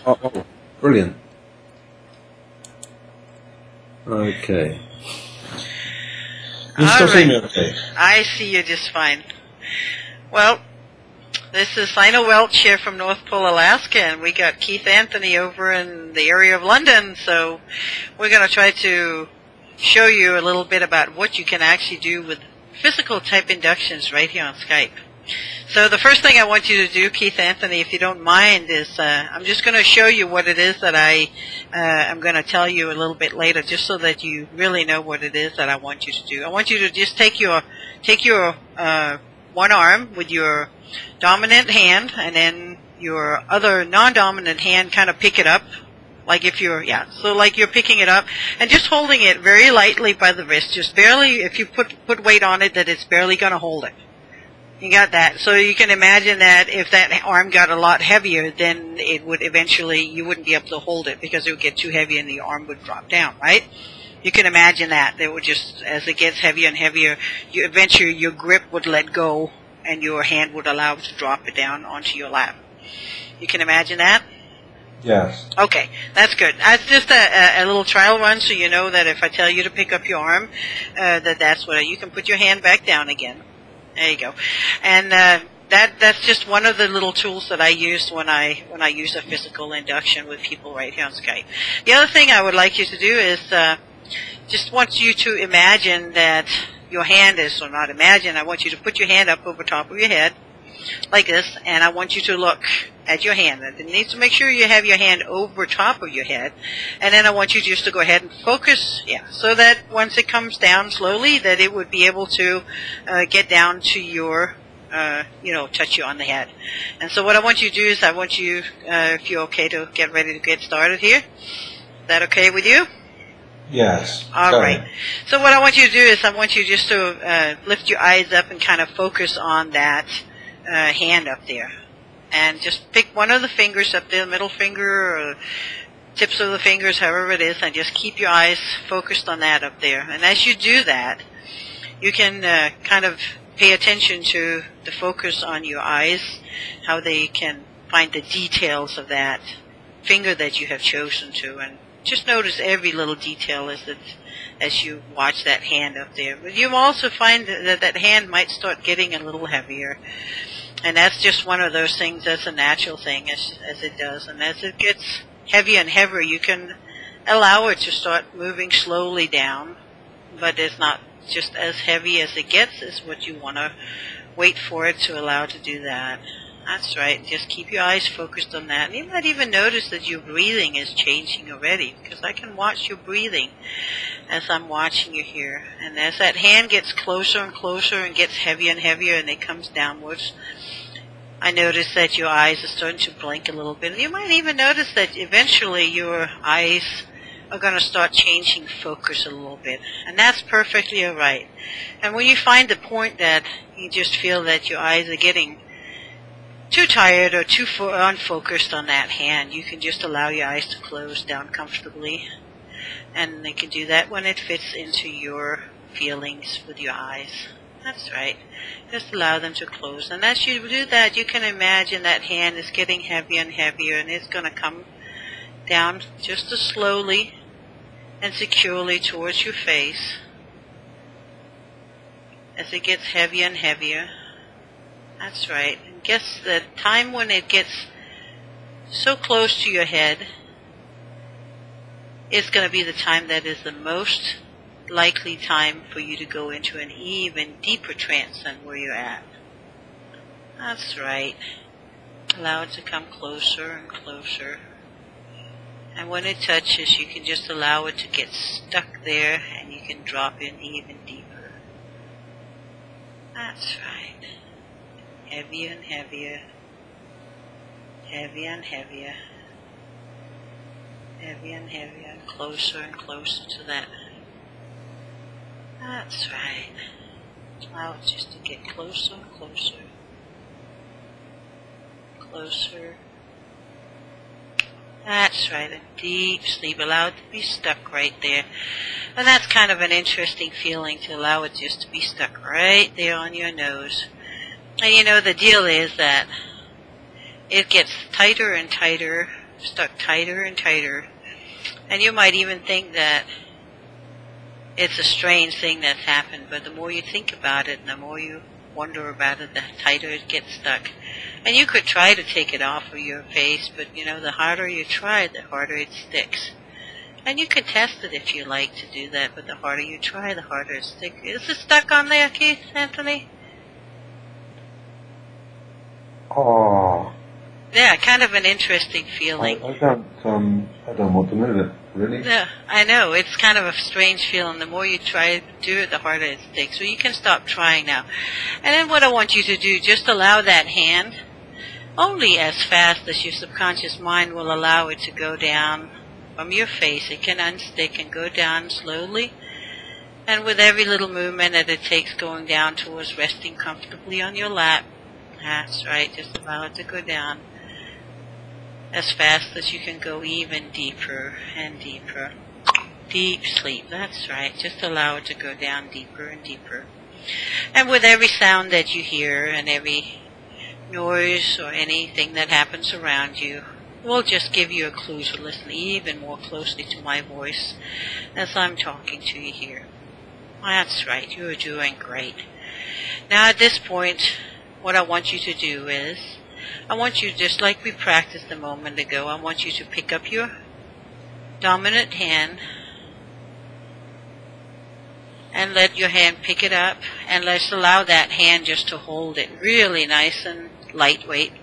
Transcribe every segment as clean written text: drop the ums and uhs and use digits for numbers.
Oh, brilliant. Okay. You still see me okay? I see you just fine. Well, this is Sina Welch here from North Pole, Alaska, and we got Keith Anthony over in the area of London, so we're going to try to show you a little bit about what you can actually do with physical type inductions right here on Skype. So the first thing I want you to do, Keith Anthony, if you don't mind, is I'm just going to show you what it is that I'm going to tell you a little bit later, just so that you really know what it is that I want you to do. I want you to just take your one arm with your dominant hand, and then your other non-dominant hand kind of pick it up, like if you're, so like you're picking it up, and just holding it very lightly by the wrist, just barely, if you put weight on it, that it's barely going to hold it. You got that. So you can imagine that if that arm got a lot heavier, then it would eventually, you wouldn't be able to hold it because it would get too heavy and the arm would drop down, right? You can imagine that. It would just, as it gets heavier and heavier, eventually your grip would let go and your hand would allow it to drop it down onto your lap. You can imagine that? Yes. Okay, that's good. That's just a little trial run, so you know that if I tell you to pick up your arm, that's what you can put your hand back down again. There you go. And that's just one of the little tools that I use when I use a physical induction with people right here on Skype. The other thing I would like you to do is just want you to imagine that your hand is, or not imagine, I want you to put your hand up over top of your head like this, and I want you to look at your hand. And it needs to make sure you have your hand over top of your head, and then I want you just to go ahead and focus, so that once it comes down slowly, that it would be able to get down to your, touch you on the head. And so what I want you to do is I want you, if you're okay, to get ready to get started here. Is that okay with you? Yes. All right. So what I want you to do is I want you just to lift your eyes up and kind of focus on that hand up there. And just pick one of the fingers up there, the middle finger or tips of the fingers, however it is, and just keep your eyes focused on that up there. And as you do that, you can kind of pay attention to the focus on your eyes, how they can find the details of that finger that you have chosen to, and just notice every little detail as you watch that hand up there. But you also find that hand might start getting a little heavier. And that's just one of those things that's a natural thing as it does. And as it gets heavier and heavier, you can allow it to start moving slowly down. But it's not just as heavy as it gets is what you want to wait for it to allow it to do that. That's right. Just keep your eyes focused on that. And you might even notice that your breathing is changing already, because I can watch your breathing as I'm watching you here. And as that hand gets closer and closer and gets heavier and heavier and it comes downwards, I notice that your eyes are starting to blink a little bit. And you might even notice that eventually your eyes are going to start changing focus a little bit. And that's perfectly all right. And when you find the point that you just feel that your eyes are getting too tired or too unfocused on that hand, you can just allow your eyes to close down comfortably. And you can do that when it fits into your feelings with your eyes. That's right. Just allow them to close. And as you do that, you can imagine that hand is getting heavier and heavier, and it's going to come down just as slowly and securely towards your face as it gets heavier and heavier. That's right. And guess the time when it gets so close to your head is going to be the time that is the most likely time for you to go into an even deeper trance than where you're at. That's right. Allow it to come closer and closer. And when it touches, you can just allow it to get stuck there, and you can drop in even deeper. That's right. Heavier and heavier, heavier and heavier, heavier and heavier, and closer to that. That's right. Allow it just to get closer and closer, closer. That's right, a deep sleep. Allow it to be stuck right there. And that's kind of an interesting feeling, to allow it just to be stuck right there on your nose. And you know, the deal is that it gets tighter and tighter stuck tighter and tighter. And you might even think that it's a strange thing that's happened, but the more you think about it and the more you wonder about it, the tighter it gets stuck. And you could try to take it off of your face, but you know, the harder you try, the harder it sticks. And you can test it if you like to do that, but the harder you try, the harder it sticks. Is it stuck on there, Keith, Anthony? Oh. Yeah, kind of an interesting feeling. I don't want to move it, really. Yeah, I know. It's kind of a strange feeling. The more you try to do it, the harder it sticks. So you can stop trying now. And then what I want you to do, just allow that hand only as fast as your subconscious mind will allow it to go down from your face. It can unstick and go down slowly. And with every little movement that it takes going down towards resting comfortably on your lap, that's right, just allow it to go down as fast as you can go, even deeper and deeper. Deep sleep, that's right. Just allow it to go down deeper and deeper. And with every sound that you hear and every noise or anything that happens around you, will just give you a clue to listen even more closely to my voice as I'm talking to you here. That's right, you're doing great. Now at this point, what I want you to do is, I want you, just like we practiced a moment ago, I want you to pick up your dominant hand and let your hand pick it up, and let's allow that hand just to hold it really nice and lightweight.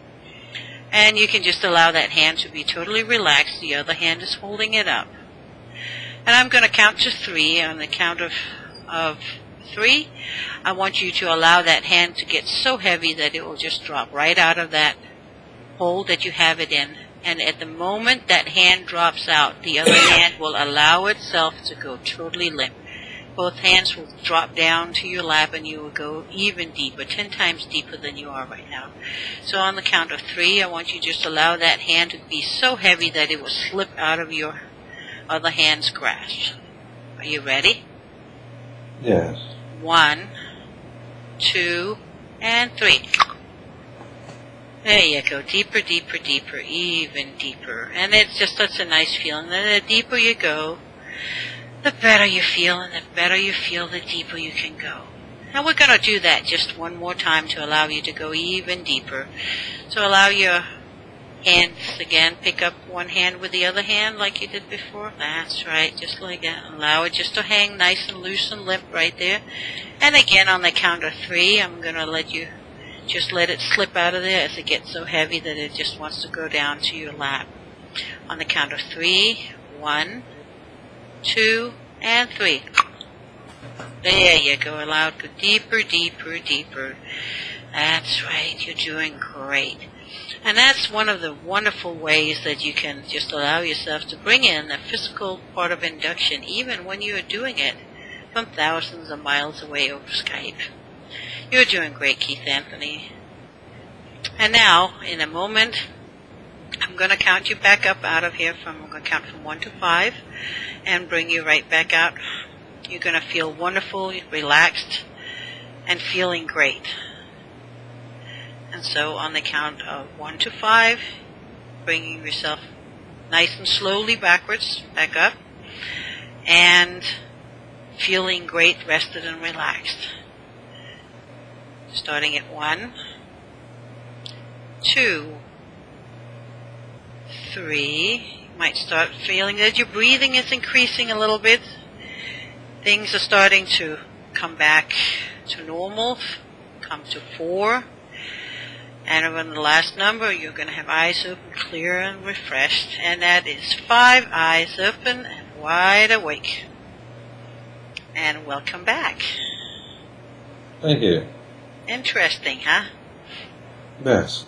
And you can just allow that hand to be totally relaxed. The other hand is holding it up. And I'm going to count to 3. On the count of 3, I want you to allow that hand to get so heavy that it will just drop right out of that hold that you have it in. And at the moment that hand drops out, the other hand will allow itself to go totally limp. Both hands will drop down to your lap and you will go even deeper, 10 times deeper than you are right now. So on the count of 3, I want you to just allow that hand to be so heavy that it will slip out of your other hand's grasp. Are you ready? Yes. 1, 2, and 3. There you go. Deeper, deeper, deeper, even deeper. And it's just such a nice feeling. And the deeper you go, the better you feel, and the better you feel, the deeper you can go. Now we're going to do that just one more time to allow you to go even deeper. So allow your hands again, pick up one hand with the other hand like you did before. That's right, just like that. Allow it just to hang nice and loose and limp right there. And again on the count of 3, I'm going to let you just let it slip out of there as it gets so heavy that it just wants to go down to your lap. On the count of 3, 1, 2, and 3. There you go. Allow it to go deeper, deeper, deeper. That's right. You're doing great. And that's one of the wonderful ways that you can just allow yourself to bring in the physical part of induction, even when you're doing it from thousands of miles away over Skype. You're doing great, Keith Anthony. And now, in a moment, I'm going to count you back up out of here. I'm going to count from 1 to 5 and bring you right back out. You're going to feel wonderful, relaxed, and feeling great. And so on the count of 1 to 5, bringing yourself nice and slowly backwards, back up, and feeling great, rested, and relaxed. Starting at 1, 2, 3. You might start feeling that your breathing is increasing a little bit. Things are starting to come back to normal. Come to 4. And on the last number, you're going to have eyes open, clear, and refreshed. And that is 5, eyes open and wide awake. And welcome back. Thank you. Interesting, huh? Yes.